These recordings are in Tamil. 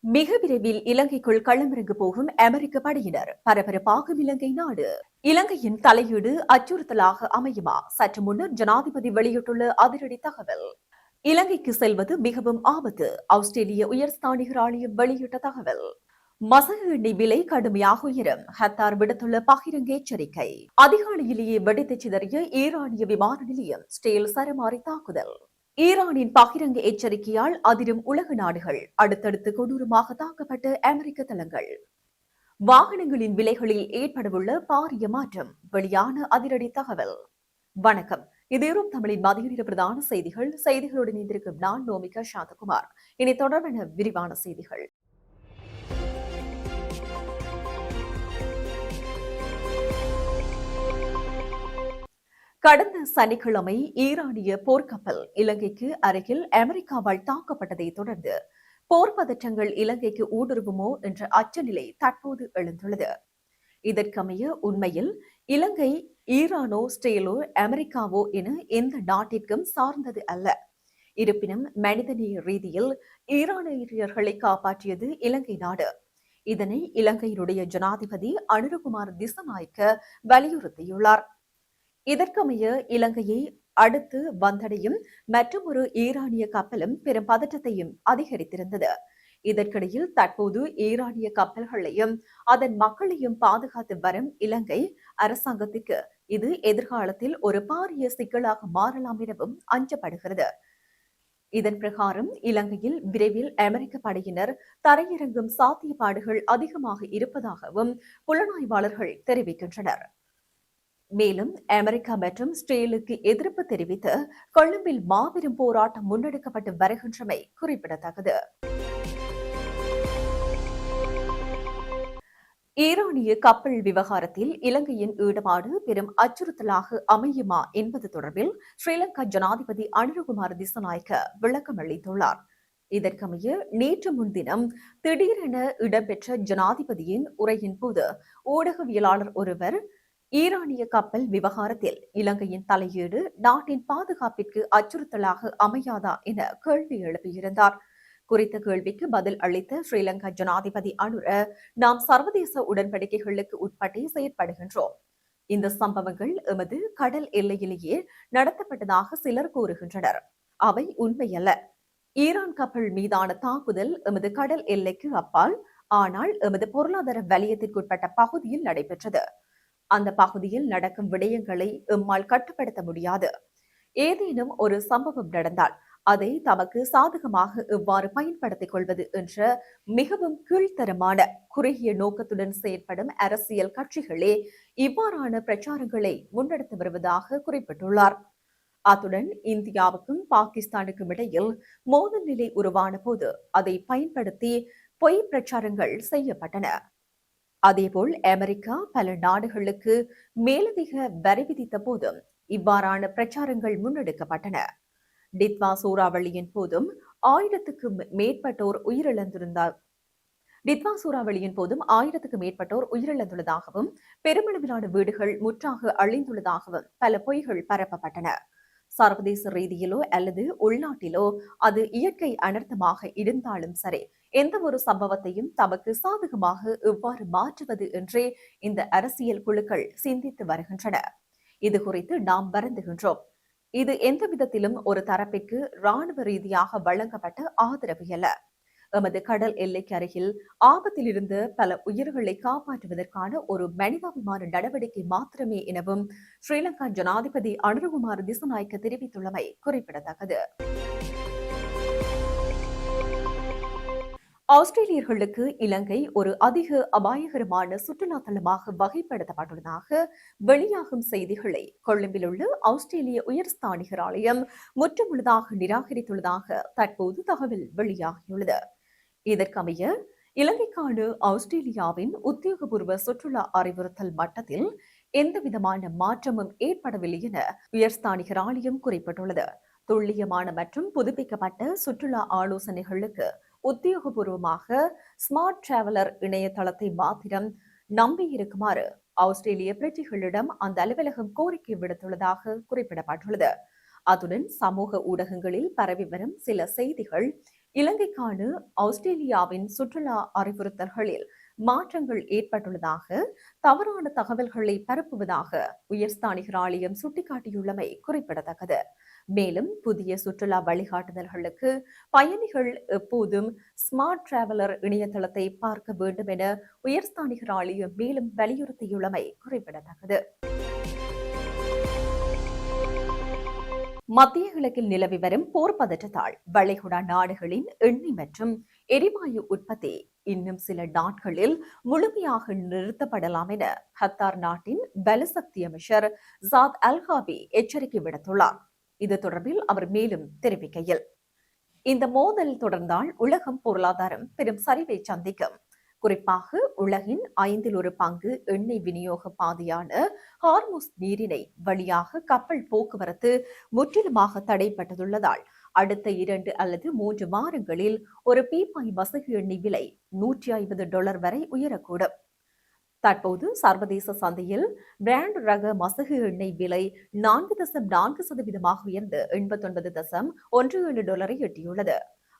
மிக விரைவில் இலங்கைக்குள் களமிறங்க போகும் அமெரிக்க படையினர் பரபரப்பாகும் இலங்கை நாடு. இலங்கையின் தலையீடு அச்சுறுத்தலாக அமையுமா? சற்று முன்னர் ஜனாதிபதி வெளியிட்டுள்ள அதிரடி தகவல். இலங்கைக்கு செல்வது மிகவும் ஆபத்து. ஆஸ்திரேலிய உயர்ஸ்தானிகர் ஆணையம் வெளியிட்ட தகவல். மசகு எண்ணெய் விலை கடுமையாக உயரும். ஹத்தார் விடுத்துள்ள பகிரங்க எச்சரிக்கை. அதிகாலையிலேயே வெடித்து சிதறிய ஈரானிய விமான நிலையம். ஸ்டேல் சரமாரி தாக்குதல். ஈரானின் பகிரங்க எச்சரிக்கையால் அதிரும் உலக நாடுகள். அடுத்தடுத்து கொடூரமாக தாக்கப்பட்ட அமெரிக்க தளங்கள். வாகனங்களின் விலைகளில் ஏற்படவுள்ள பாரிய மாற்றம். வெளியான அதிரடி தகவல். வணக்கம், இது யூரோப் தமிழின் மதிய நேர பிரதான செய்திகள். செய்திகளுடன் இணைந்திருக்கும் நான் நோமிகா சாந்தகுமார். இனி தொடர்பான விரிவான செய்திகள். கடந்த சனிக்கிழமை ஈரானிய போர்க்கப்பல் இலங்கைக்கு அருகில் அமெரிக்காவால் தாக்கப்பட்டதை தொடர்ந்து போர் பதற்றங்கள் இலங்கைக்கு ஊடுருவுமோ என்ற அச்சநிலை தற்போது எழுந்துள்ளது. இதற்கமைய உண்மையில் இலங்கை ஈரானோ ஸ்டேலோ அமெரிக்காவோ என எந்த நாட்டிற்கும் சார்ந்தது அல்ல. இருப்பினும் மனிதநேய ரீதியில் ஈரானியர்களை காப்பாற்றியது இலங்கை நாடு. இதனை இலங்கையினுடைய ஜனாதிபதி அனுரகுமார் திசநாயக்க வலியுறுத்தியுள்ளார். இதற்கமைய இலங்கையை அடுத்து வந்தடையும் மற்றொரு ஈரானிய கப்பலும் பெரும் பதற்றத்தையும் அதிகரித்திருந்தது. இதற்கிடையில் தற்போது ஈரானிய கப்பல்களையும் அதன் மக்களையும் பாதுகாத்து வரும் இலங்கை அரசாங்கத்திற்கு இது எதிர்காலத்தில் ஒரு பாரிய சிக்கலாக மாறலாம் எனவும் அஞ்சப்படுகிறது. இதன் பிரகாரம் இலங்கையில் விரைவில் அமெரிக்க படையினர் தரையிறங்கும் சாத்தியப்பாடுகள் அதிகமாக இருப்பதாகவும் புலனாய்வாளர்கள் தெரிவிக்கின்றனர். மேலும் அமெரிக்கா மற்றும் ஸ்டேலுக்கு எதிர்ப்பு தெரிவித்து கொழும்பில் மாபெரும் போராட்டம் முன்னெடுக்கப்பட்டு வருகின்றமை குறிப்பிடத்தக்கது. ஈரானிய கப்பல் விவகாரத்தில் இலங்கையின் ஈடுபாடு பெரும் அச்சுறுத்தலாக அமையுமா என்பது தொடர்பில் ஸ்ரீலங்கா ஜனாதிபதி அனுரகுமார் திசநாயக்க விளக்கம் அளித்துள்ளார். இதற்கமைய நேற்று முன்தினம் திடீரென இடம்பெற்ற ஜனாதிபதியின் உரையின் போது ஊடகவியலாளர் ஒருவர் ஈரானிய கப்பல் விவகாரத்தில் இலங்கையின் தலையீடு நாட்டின் பாதுகாப்பிற்கு அச்சுறுத்தலாக அமையாதா என கேள்வி எழுப்பியிருந்தார். குறித்த கேள்விக்கு பதில் அளித்த ஸ்ரீலங்கா ஜனாதிபதி அனுர, நாம் சர்வதேச உடன்படிக்கைகளுக்கு உட்பட்டே செயற்படுகின்றோம். இந்த சம்பவங்கள் எமது கடல் எல்லையிலேயே நடத்தப்பட்டதாக சிலர் கூறுகின்றனர். அவை உண்மையல்ல. ஈரான் கப்பல் மீதான தாக்குதல் எமது கடல் எல்லைக்கு அப்பால், ஆனால் எமது பொருளாதார வலயத்திற்குட்பட்ட பகுதியில் நடைபெற்றது. அந்த பகுதியில் நடக்கும் விடயங்களை எம்மால் கட்டுப்படுத்த முடியாது. ஏதேனும் ஒரு சம்பவம் நடந்தால் அதை தமக்கு சாதகமாக எவ்வாறு பயன்படுத்திக் கொள்வது என்ற மிகவும் கீழ்த்தரமான குறுகிய நோக்கத்துடன் செயற்படும் அரசியல் கட்சிகளே இவ்வாறான பிரச்சாரங்களை முன்னெடுத்து வருவதாக குறிப்பிட்டுள்ளார். அத்துடன் இந்தியாவுக்கும் பாகிஸ்தானுக்கும் இடையில் மோதல் நிலை உருவான போது அதை பயன்படுத்தி பொய் பிரச்சாரங்கள் செய்யப்பட்டன. அதேபோல் அமெரிக்கா பல நாடுகளுக்கு மேலதிக வரி விதித்த போதும் இவ்வாறான பிரச்சாரங்கள் முன்னெடுக்கப்பட்டன. டிட்வா சூறாவளியின் போதும் 1000க்கும் மேற்பட்டோர் உயிரிழந்துள்ளதாகவும் பெருமளவிலான வீடுகள் முற்றாக அழிந்துள்ளதாகவும் பல பொய்கள் பரப்பப்பட்டன. சர்வதேச ரீதியிலோ அல்லது உள்நாட்டிலோ அது இயற்கை அனர்த்தமாக இருந்தாலும் சரி, எந்த ஒரு சம்பவத்தையும் தமக்கு சாதகமாக எவ்வாறு மாற்றுவது என்றே இந்த அரசியல் குழுக்கள் சிந்தித்து வருகின்றன. இது குறித்து நாம் வருந்துகின்றோம். இது எந்த விதத்திலும் ஒரு தரப்பிற்கு இராணுவ ரீதியாக வழங்கப்பட்ட ஆதரவு அல்ல. எமது கடல் எல்லைக்கு அருகில் ஆபத்தில் இருந்து பல உயிர்களை காப்பாற்றுவதற்கான ஒரு மனிதாபிமான நடவடிக்கை மாத்திரமே எனவும் ஸ்ரீலங்கா ஜனாதிபதி அனுரகுமார் திசநாயக்க தெரிவித்துள்ளமை குறிப்பிடத்தக்கது. ஆஸ்திரேலியர்களுக்கு இலங்கை ஒரு அதிக அபாயகரமான சுற்றுலா தலமாக வகைப்படுத்தப்பட்டுள்ளதாக வெளியாகும் செய்திகளை கொழும்பில் உள்ள ஆஸ்திரேலிய உயர்ஸ்தானிகர் ஆலயம் முற்றுமுழுதாக நிராகரித்துள்ளதாக தற்போது தகவல் வெளியாகியுள்ளது. இதற்கமைய இலங்கைக்கான ஆஸ்திரேலியாவின் உத்தியோகபூர்வ சுற்றுலா அறிவுறுத்தல் மட்டத்தில் எந்தவிதமான மாற்றமும் ஏற்படவில்லை என உயர்ஸ்தானிகர் ஆலயம் குறிப்பிட்டுள்ளது. துல்லியமான மற்றும் புதுப்பிக்கப்பட்ட சுற்றுலா ஆலோசனைகளுக்கு உத்தியோகபூர்வமாக ஸ்மார்ட் டிராவலர் இணையதளத்தை மாத்திரம் நம்பியிருக்குமாறு ஆஸ்திரேலிய பிரஜைகளிடம் அந்த அலுவலகம் கோரிக்கை விடுத்துள்ளதாக குறிப்பிடப்பட்டுள்ளது. அத்துடன் சமூக ஊடகங்களில் பரவி வரும் சில செய்திகள் இலங்கைக்கான ஆஸ்திரேலியாவின் சுற்றுலா அறிவுறுத்தல்களில் மாற்றங்கள் ஏற்பட்டுள்ளதாக தவறான தகவல்களை பரப்புவதாக உயர்ஸ்தானிகர் ஆலயம் சுட்டிக்காட்டியுள்ளமை குறிப்பிடத்தக்கது. மேலும் புதிய சுற்றுலா வழிகாட்டுதல்களுக்கு பயணிகள் எப்போதும் ஸ்மார்ட் டிராவலர் இணையதளத்தை பார்க்க வேண்டும் என உயர்ஸ்தானிகர் ஆலயம் மேலும் வலியுறுத்தியுள்ளமை குறிப்பிடத்தக்கது. மத்திய கிழக்கில் நிலவி வரும் போர் பதற்றத்தால் வளைகுடா நாடுகளின் எண்ணெய் மற்றும் எரிவாயு உற்பத்தி இன்னும் சில நாட்களில் முழுமையாக நிறுத்தப்படலாம் என கத்தார் நாட்டின் பலசக்தி அமைச்சர் ஜாத் அல்காபி எச்சரிக்கை விடுத்துள்ளார். இது தொடர்பில் அவர் மேலும் தெரிவிக்கையில், இந்த மோதல் தொடர்ந்தால் உலகம் பொருளாதாரம் பெரும் சரிவை சந்திக்கும். குறிப்பாக உலகின் 1/5 எண்ணெய் விநியோக பாதையான ஹார்முஸ் நீரிணை வழியாக கப்பல் போக்குவரத்து முற்றிலுமாக தடைப்பட்டுள்ளதால் அடுத்த 2 அல்லது 3 வாரங்களில் ஒரு பீப்பாய் மசகு எண்ணெய் விலை $150 வரை உயரக்கூடும். தற்போது சர்வதேச சந்தையில் பிராண்ட் ரக மசகு எண்ணெய் விலை 4.4% உயர்ந்து $89.17 எட்டியுள்ளது.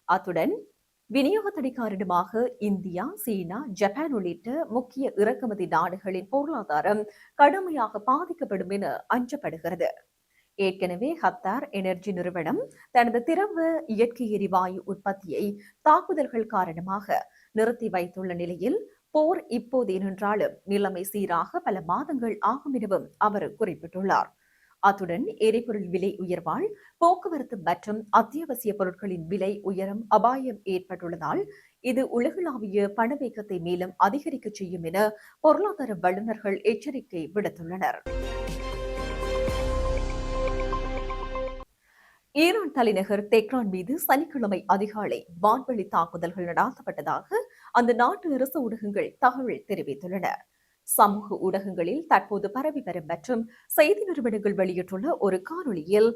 அத்துடன் விநியோக தடை காரணமாக இந்தியா, சீனா, ஜப்பான் உள்ளிட்ட முக்கிய இறக்குமதி நாடுகளின் பொருளாதாரம் கடுமையாக பாதிக்கப்படும் என அஞ்சப்படுகிறது. ஏற்கனவே கத்தார் எனர்ஜி நிறுவனம் தனது திரவ இயற்கை எரிவாயு உற்பத்தியை தாக்குதல்கள் காரணமாக நிறுத்தி வைத்துள்ள நிலையில் போர் இப்போது நின்றாலும் நிலைமை சீராக பல மாதங்கள் ஆகும் எனவும் அவர் குறிப்பிட்டுள்ளார். அத்துடன் எரிபொருள் விலை உயர்வால் போக்குவரத்து மற்றும் அத்தியாவசிய பொருட்களின் விலை உயரும் அபாயம் ஏற்பட்டுள்ளதால் இது உலகளாவிய பணவீக்கத்தை மேலும் அதிகரிக்க செய்யும் என பொருளாதார வல்லுநர்கள் எச்சரிக்கை விடுத்துள்ளனர். ஈரான் தலைநகர் தெஹ்ரான் மீது சனிக்கிழமை அதிகாலை வான்வெளி தாக்குதல்கள் நடாத்தப்பட்டதாக அந்த நாட்டு அரசு ஊடகங்கள் தகவல் தெரிவித்துள்ளன. சமூக ஊடகங்களில் தற்போது பரவி வரும் மற்றும் செய்தி நிறுவனங்கள் வெளியிட்டுள்ள ஒரு காணொலியில்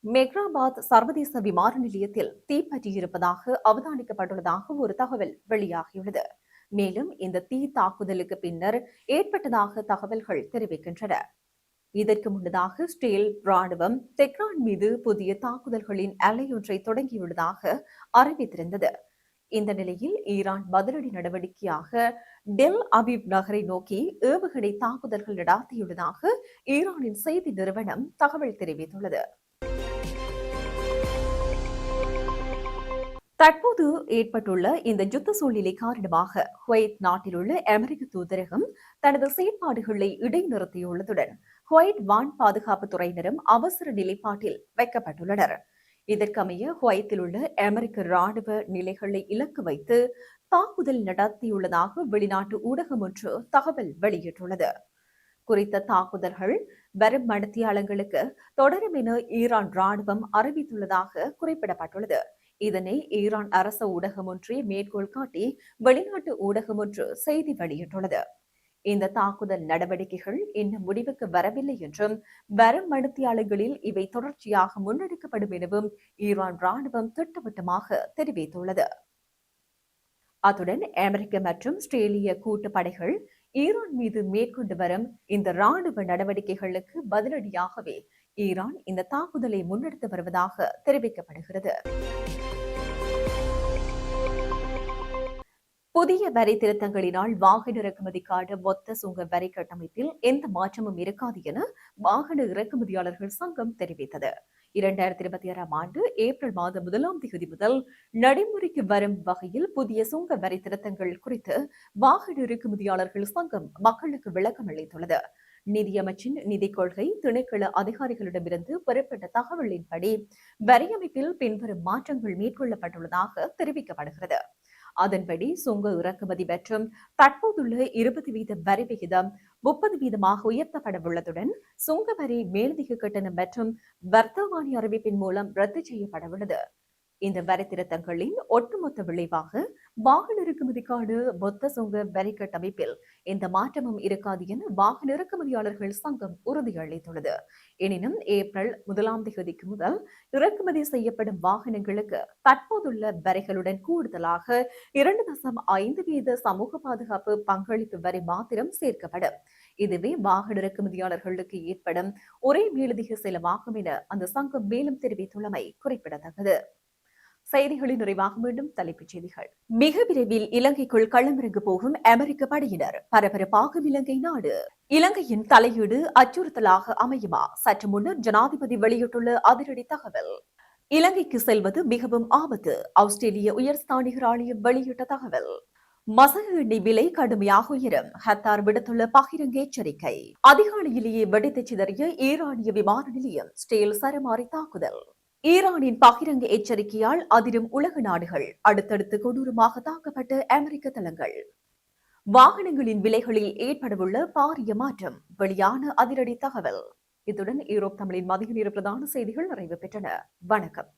மெக்ராபாத் சர்வதேச விமான நிலையத்தில் தீப்பற்றியிருப்பதாக அவதானிக்கப்பட்டுள்ளதாக ஒரு தகவல் வெளியாகியுள்ளது. மேலும் இந்த தீ தாக்குதலுக்கு பின்னர் ஏற்பட்டதாக தகவல்கள் தெரிவிக்கின்றன. இதற்கு முன்னதாக இஸ்ரேல் ராணுவம் தெஹ்ரான் மீது புதிய தாக்குதல்களின் அலையொன்றை தொடங்கியுள்ளதாக அறிவித்திருந்தது. இந்த நிலையில் ஈரான் பதிலடி நடவடிக்கையாக டெல் அவிவ் நகரை நோக்கி ஏவுகணை தாக்குதல்கள் நடாத்தியுள்ளதாக ஈரானின் செய்தி நிறுவனம் தகவல் தெரிவித்துள்ளது. தற்போது ஏற்பட்டுள்ள இந்த யுத்த சூழ்நிலை காரணமாக குவைத் நாட்டில் உள்ள அமெரிக்க தூதரகம் தனது செயற்பாடுகளை இடைநிறுத்தியுள்ளதுடன் குவைத் வான் பாதுகாப்பு துறையினரும் அவசர நிலைப்பாட்டில் வைக்கப்பட்டுள்ளனர். இதற்கமைய குவைத்தில் உள்ள அமெரிக்க ராணுவ நிலைகளை இலக்கு வைத்து தாக்குதல் நடத்தியுள்ளதாக வெளிநாட்டு ஊடகம் ஒன்று தகவல் வெளியிட்டுள்ளது. குறித்த தாக்குதல்கள் வரும் மணித்தியாலங்களுக்கு தொடரும் என ஈரான் ராணுவம் அறிவித்துள்ளதாக குறிப்பிடப்பட்டுள்ளது. இதனை ஈரான் அரச ஊடகம் ஒன்றை மேற்கோள் காட்டி வெளிநாட்டு ஊடகம் ஒன்று செய்தி வெளியிட்டுள்ளது. இந்த தாக்குதல் நடவடிக்கைகள் இன்னும் முடிவுக்கு வரவில்லை என்றும் வரும் மணித்தியாலங்களில் இவை தொடர்ச்சியாக முன்னெடுக்கப்படும் எனவும் ஈரான் ராணுவம் திட்டவட்டமாக தெரிவித்துள்ளது. அத்துடன் அமெரிக்க மற்றும் ஆஸ்திரேலிய கூட்டுப்படைகள் ஈரான் மீது மேற்கொண்டு வரும் இந்த ராணுவ நடவடிக்கைகளுக்கு பதிலடியாகவே ஈரான் இந்த தாக்குதலை முன்னெடுத்து வருவதாக தெரிவிக்கப்படுகிறது. புதிய வரி திருத்தங்களினால் வாகன இறக்குமதிக்கான மொத்த சுங்க வரி கட்டமைப்பில் எந்த மாற்றமும் இருக்காது என வாகன இறக்குமதியாளர்கள் சங்கம் தெரிவித்தது. 2026 ஆண்டு ஏப்ரல் மாதம் 1ஆம் தேதி முதல் நடைமுறைக்கு வரும் வகையில் புதிய சுங்க வரி திருத்தங்கள் குறித்து வாகன இறக்குமதியாளர்கள் சங்கம் மக்களுக்கு விளக்கம் அளித்துள்ளது. நிதியமைச்சின் நிதிக் கொள்கை திணைக்கள அதிகாரிகளிடமிருந்து பெறப்பட்ட தகவலின்படி வரி அமைப்பில் பின்வரும் மாற்றங்கள் மேற்கொள்ளப்பட்டுள்ளதாக தெரிவிக்கப்படுகிறது. அதன்படி சுங்க இறக்குமதி மற்றும் தற்போதுள்ள 20% வரி விகிதம் 30% உயர்த்தப்பட உள்ளதுடன் சுங்க வரி மேலதிக கட்டணம் மற்றும் வர்த்தமானி அறிவிப்பின் மூலம் ரத்து செய்யப்பட உள்ளது. இந்த வரி திருத்தங்களின் ஒட்டுமொத்த விளைவாக வாகன இறக்குமதிக்கான மொத்த சுங்க வரி கட்டமைப்பில் எந்த மாற்றமும் இருக்காது என வாகன இறக்குமதியாளர்கள் சங்கம் உறுதியளித்துள்ளது. எனினும் ஏப்ரல் 1ஆம் தேதிக்கு முதல் இறக்குமதி செய்யப்படும் வாகனங்களுக்கு தற்போதுள்ள வரிகளுடன் கூடுதலாக 2.5% சமூக பாதுகாப்பு பங்களிப்பு வரி மாத்திரம் சேர்க்கப்படும். இதுவே வாகன இறக்குமதியாளர்களுக்கு ஏற்படும் ஒரே மேலதிக செலவாகும் என அந்த சங்கம் மேலும் தெரிவித்துள்ளமை குறிப்பிடத்தக்கது. செய்திகளின் நிறைவாக மீண்டும் தலைப்புச் செய்திகள். மிக விரைவில் இலங்கைக்குள் களமிறங்க போகும் அமெரிக்க படையினர், பரபரப்பாகும் இலங்கை நாடு. இலங்கையின் தலையீடு அச்சுறுத்தலாக அமையுமா? சற்று முன்னர் ஜனாதிபதி வெளியிட்டுள்ள அதிரடி தகவல். இலங்கைக்கு செல்வது மிகவும் ஆபத்து, ஆஸ்திரேலிய உயர்ஸ்தானிகர் ஆணையம் வெளியிட்ட தகவல். மசகு எண்ணெய் விலை கடுமையாக உயரும், ஹத்தார் விடுத்துள்ள பகிரங்க எச்சரிக்கை. அதிகாலையிலேயே வெடித்து சிதறிய ஈரானிய விமான நிலையம், ஸ்டேல் சரமாரி தாக்குதல். ஈரானின் பகிரங்க எச்சரிக்கையால் அதிரும் உலக நாடுகள், அடுத்தடுத்து கொடூரமாக தாக்கப்பட்ட அமெரிக்க தளங்கள். வாகனங்களின் விலைகளில் ஏற்படவுள்ள பாரிய மாற்றம், வெளியான அதிரடி தகவல். இத்துடன் ஈரோப் தமிழின் மதிய நேர பிரதான செய்திகள் நிறைவு பெற்றன. வணக்கம்.